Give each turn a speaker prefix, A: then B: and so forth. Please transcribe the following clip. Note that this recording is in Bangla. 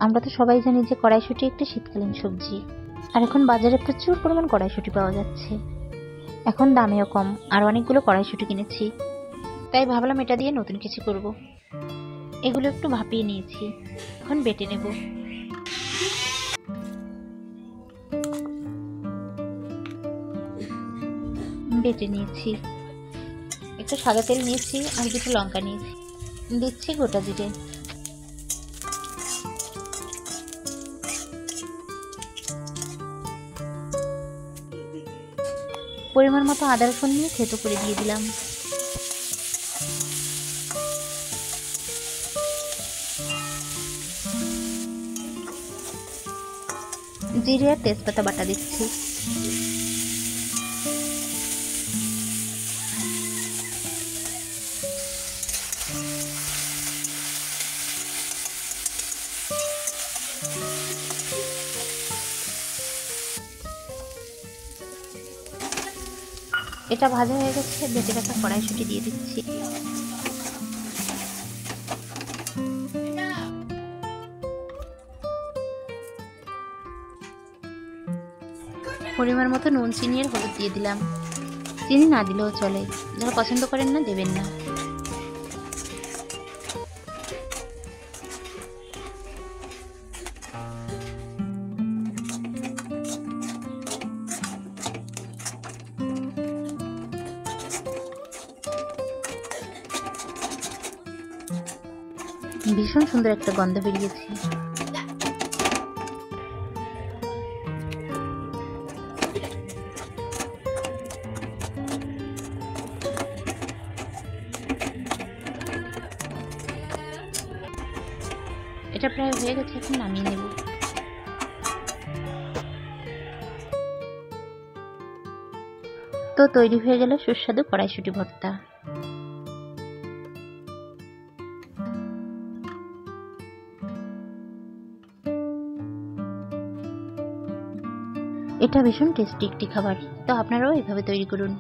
A: আমরা তো সবাই জানি যে কড়াইশুঁটি একটি শীতকালীন সবজি, আর এখন বাজারে প্রচুর পরিমাণ কড়াইশুঁটি পাওয়া যাচ্ছে। এখন দামেও কম, আর অনেকগুলো কড়াইশুঁটি কিনেছি, তাই ভাবলাম এটা দিয়ে নতুন কিছু করব। এগুলো একটু ভাপিয়ে নিয়েছি, এখন বেটে নেব। বেটে নিয়েছি, একটু সাদা তেল নিয়েছি আর দুটো লঙ্কা নিয়েছি, দিচ্ছি গোটা জিরে, পরিমাণ মতো আদা রসুন নিয়ে থেতো করে দিয়ে দিলাম। জিরে আর তেজপাতা বাটা দিচ্ছি। এটা ভাজা হয়ে গেছে, বেটে রাখা কড়াইশুঁটি দিয়ে দিচ্ছি। পরিমাণ মতো নুন, চিনি আর হলুদ দিয়ে দিলাম। চিনি না দিলেও চলে, যারা পছন্দ করেন না দেবেন না। ভীষণ সুন্দর একটা গন্ধ বেরিয়েছে। এটা প্রায় হয়ে গেছে, এখন নামিয়ে নেব। তো তৈরি হয়ে গেল সুস্বাদু কড়াইশুঁটি ভর্তা। এটা ভীষণ টেস্টি একটি খাবার, তো আপনারাও এভাবে তৈরি করুন।